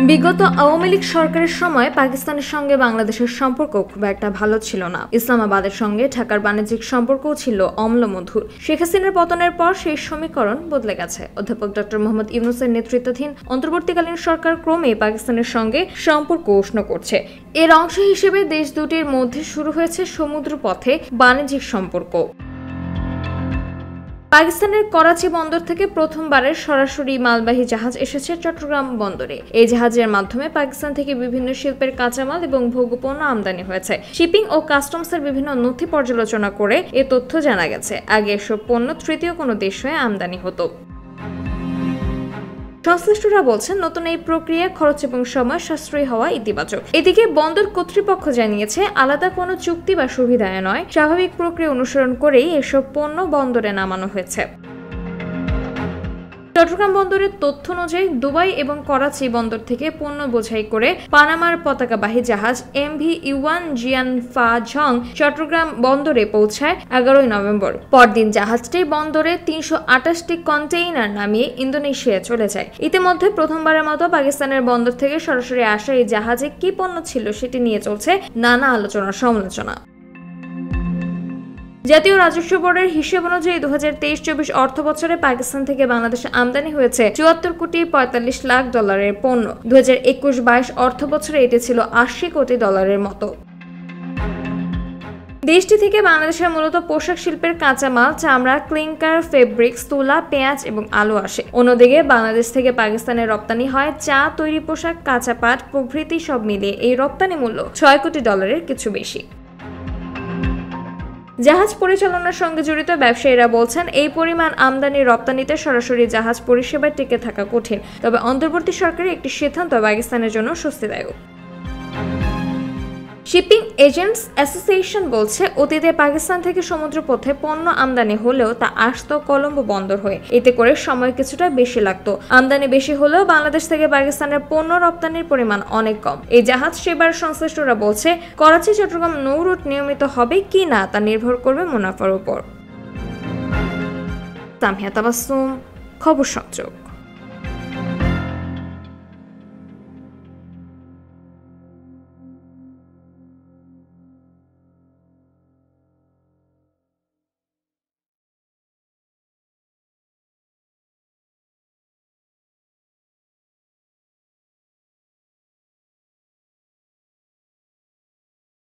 বিগত আওয়ামী লীগ সরকারের সময় পাকিস্তানের সঙ্গে বাংলাদেশের সম্পর্ক খুব একটা ভালো ছিল না। ইসলামাবাদের সঙ্গে ঢাকার বাণিজ্যিক সম্পর্কও ছিল অম্লমধুর। শেখ হাসিনার পতনের পর সেই সমীকরণ বদলে গেছে। অধ্যাপক ডক্টর মোহাম্মদ ইউনূসের নেতৃত্বাধীন অন্তর্বর্তীকালীন সরকার ক্রমে পাকিস্তানের সঙ্গে সম্পর্ক উষ্ণ করছে। এর অংশ হিসেবে দেশ দুটির মধ্যে শুরু হয়েছে সমুদ্রপথে বাণিজ্যিক সম্পর্ক। পাকিস্তানের করাচি বন্দর থেকে প্রথমবারের সরাসরি মালবাহী জাহাজ এসেছে চট্টগ্রাম বন্দরে। এই জাহাজের মাধ্যমে পাকিস্তান থেকে বিভিন্ন শিল্পের কাঁচামাল এবং ভোগ্যপণ্য আমদানি হয়েছে। শিপিং ও কাস্টমসের বিভিন্ন নথি পর্যালোচনা করে এ তথ্য জানা গেছে। আগে এসব পণ্য তৃতীয় কোনো দেশ হয়ে আমদানি হতো। সংশ্লিষ্টরা বলছেন, নতুন এই প্রক্রিয়া খরচ এবং সময় সাশ্রয়ী হওয়া ইতিবাচক। এদিকে বন্দর কর্তৃপক্ষ জানিয়েছে, আলাদা কোনো চুক্তি বা সুবিধায় নয়, স্বাভাবিক প্রক্রিয়া অনুসরণ করেই এসব পণ্য বন্দরে নামানো হয়েছে। চট্টগ্রাম বন্দরের তথ্য অনুযায়ী দুবাই এবং করাচি বন্দর থেকে পণ্য বোঝাই করে পানামার পতাকাবাহী জাহাজ এমভি ইউয়ান জিয়ান ফা ঝং চট্টগ্রাম বন্দরে পৌঁছায় 11 নভেম্বর। পরদিন জাহাজটি বন্দরে 328টি কন্টেইনার নামিয়ে ইন্দোনেশিয়া চলে যায়। ইতিমধ্যে প্রথমবারের মতো পাকিস্তানের বন্দর থেকে সরাসরি আসা এই জাহাজে কি পণ্য ছিল সেটি নিয়ে চলছে নানা আলোচনা সমালোচনা। জাতীয় রাজস্ব বোর্ডের হিসেব অনুযায়ী 2023-24 অর্থ বছরে পাকিস্তান থেকে বাংলাদেশে আমদানি হয়েছে 74 কোটি 45 লাখ ডলারের পণ্য। 2021-22 অর্থ বছরে এটি ছিল 80 কোটি ডলারের মতো। দেশটি থেকে বাংলাদেশের মূলত পোশাক শিল্পের কাঁচামাল, চামড়া, ক্লিংকার, ফেব্রিক্স, তুলা, পেঁয়াজ এবং আলু আসে। অন্যদিকে বাংলাদেশ থেকে পাকিস্তানে রপ্তানি হয় চা, তৈরি পোশাক, কাঁচা পাট প্রভৃতি। সব মিলিয়ে এই রপ্তানি মূল্য 6 কোটি ডলারের কিছু বেশি। জাহাজ পরিচালনার সঙ্গে জড়িত ব্যবসায়ীরা বলছেন, এই পরিমাণ আমদানি রপ্তানিতে সরাসরি জাহাজ পরিষেবায় টিকে থাকা কঠিন। তবে অন্তর্বর্তী সরকারের একটি সিদ্ধান্ত পাকিস্তানের জন্য স্বস্তিদায়ক। শিপিং এজেন্টস অ্যাসোসিয়েশন বলছে, অতীতে পাকিস্তান থেকে সমুদ্রপথে পণ্য আমদানি হলেও তা আসতো কলম্বো বন্দর হয়ে। এতে করে সময় কিছুটা বেশি লাগতো। আমদানি বেশি হলেও বাংলাদেশ থেকে পাকিস্তানের পণ্য রপ্তানির পরিমাণ অনেক কম। এই জাহাজ সেবার সংশ্লিষ্টরা বলছে, করাচি চট্টগ্রাম নৌ রুট নিয়মিত হবে কি না তা নির্ভর করবে মুনাফার উপর। তামিয়া তাবাসসুম, খবর সংযোগ।